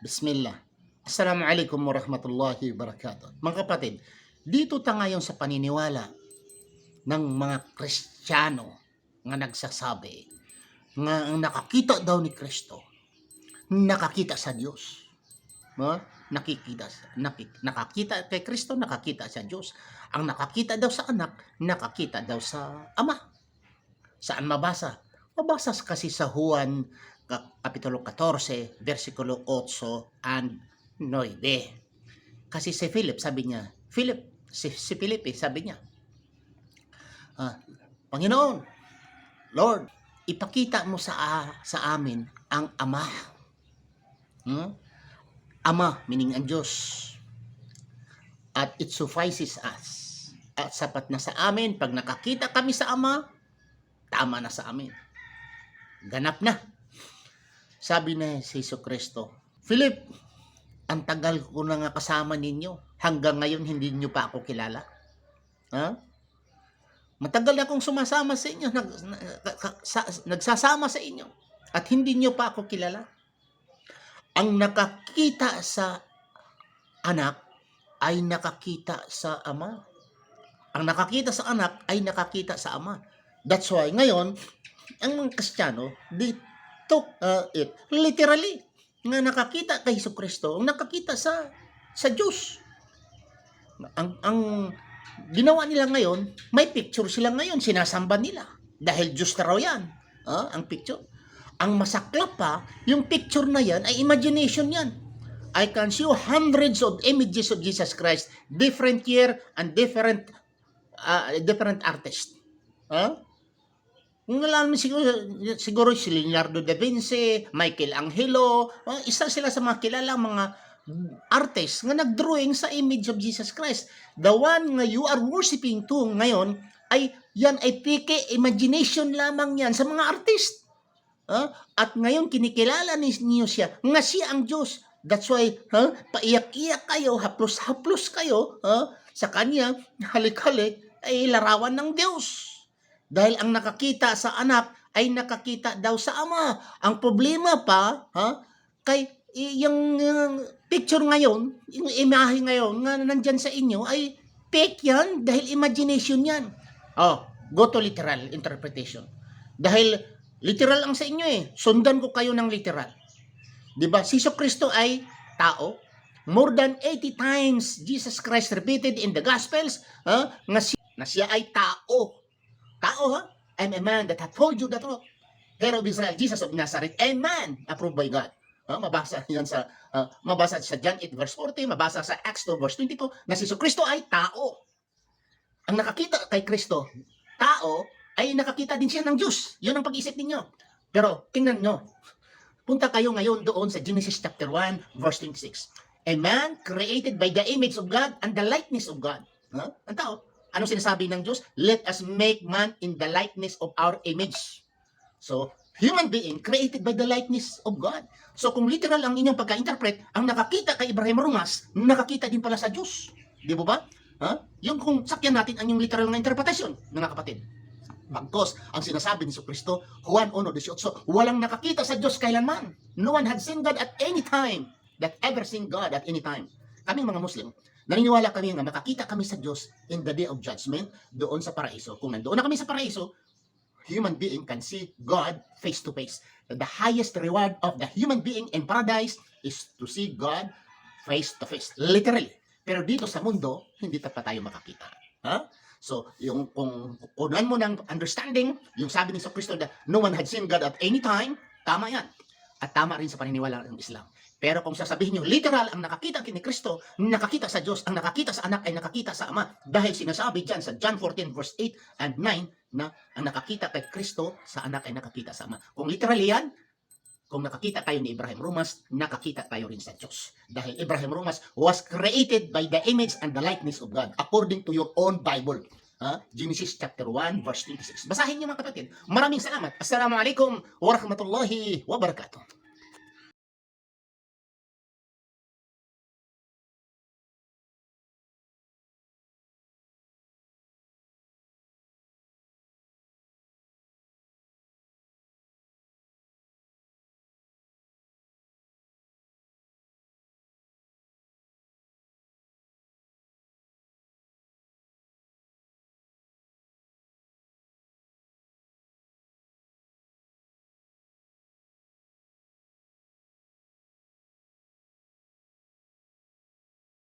Bismillah. Assalamualaikum warahmatullahi wabarakatuh. Mga kapatid, dito ta ngayon sa paniniwala ng mga Kristiyano nga nagsasabi nga ang nakakita daw ni Kristo, nakakita sa Diyos. No? Nakakita kay Kristo, nakakita sa Diyos. Ang nakakita daw sa anak, nakakita daw sa Ama. Saan mabasa? Mabasa kasi sa Juan Kapitulo 14, versikulo 8 and 9. Kasi si Philip, sabi niya, si Philip sabi niya, Panginoon, Lord, ipakita mo sa amin ang Ama. Ama, meaning ang Diyos. At it suffices us. At sapat na sa amin, pag nakakita kami sa Ama, tama na sa amin. Ganap na. Sabi na si Jesucristo, Philip, ang tagal ko na nga kasama ninyo. Hanggang ngayon, hindi nyo pa ako kilala. Matagal na akong sumasama sa inyo, nagsasama sa inyo. At hindi nyo pa ako kilala. Ang nakakita sa anak ay nakakita sa Ama. Ang nakakita sa anak ay nakakita sa Ama. That's why, ngayon, ang mga Kristiyano, they took it literally. Nga nakakita kay Jesucristo, ang nakakita sa Diyos. Ang ginawa nila ngayon, may picture sila ngayon, sinasamba nila. Dahil Diyos na raw yan, ang picture. Ang masaklap pa, yung picture na yan ay imagination yan. I can show hundreds of images of Jesus Christ, different year and different artists. Kung alam mo siguro si Leonardo da Vinci, Michelangelo, isa sila sa mga kilalang mga artists nga nagdrawing sa image of Jesus Christ. The one nga you are worshiping to ngayon ay yan ay peke imagination lamang yan sa mga artist. At ngayon kinikilala niyo siya nga siya ang Diyos. That's why paiyak-iyak kayo, haplos-haplos kayo sa kanya, halik-halik ay larawan ng Diyos. Dahil ang nakakita sa anak ay nakakita daw sa Ama. Ang problema pa, kay yung picture ngayon, yung imahe ngayon nga nandyan sa inyo ay fake yan dahil imagination yan. Go to literal interpretation. Dahil literal ang sa inyo sundan ko kayo ng literal. Diba? Si Jesucristo ay tao. More than 80 times Jesus Christ repeated in the Gospels na siya ay tao. Tao, I'm a man that hath told you the truth. Hero of Israel, Jesus of Nazareth, a man approved by God. Mabasa yan mabasa sa John 8 verse 40, mabasa sa Acts 2 verse 22, na si Kristo ay tao. Ang nakakita kay Kristo, tao, ay nakakita din siya ng Diyos. Yun ang pag-isip ninyo. Pero, tingnan nyo. Punta kayo ngayon doon sa Genesis chapter 1 verse 26. A man created by the image of God and the likeness of God. Ang tao, anong sinasabi ng Diyos? Let us make man in the likeness of our image. So, human being created by the likeness of God. So, kung literal ang inyong pagka-interpret, ang nakakita kay Abraham Rumas, nakakita din pala sa Diyos. Di ba? Yung kung sakyan natin ang yung literal na interpretation, mga kapatid. Bagkos, ang sinasabi ni Jesucristo, Juan 1:18, walang nakakita sa Diyos kailanman. No one had seen God at any time, that ever seen God at any time. Kaming mga Muslim, naniniwala kami nga makakita kami sa Diyos in the day of judgment doon sa paraiso. Kung nandoon na kami sa paraiso, human being can see God face to face. The highest reward of the human being in paradise is to see God face to face. Literally. Pero dito sa mundo, hindi pa tayo makakita. So, yung kung unan mo ng understanding, yung sabi ni Jesucristo na no one had seen God at any time, tama yan. At tama rin sa paniniwala ng Islam. Pero kung sasabihin nyo, literal, ang nakakita ni Kristo, nakakita sa Diyos, ang nakakita sa anak ay nakakita sa Ama. Dahil sinasabi dyan sa John 14 verse 8 and 9 na ang nakakita kay Kristo sa anak ay nakakita sa Ama. Kung literal yan, kung nakakita tayo ni Abraham Rumas, nakakita tayo rin sa Diyos. Dahil Abraham Rumas was created by the image and the likeness of God according to your own Bible. Genesis chapter 1 verse 26. Basahin niyo mga kapatid. Maraming salamat. Assalamualaikum warahmatullahi wabarakatuh.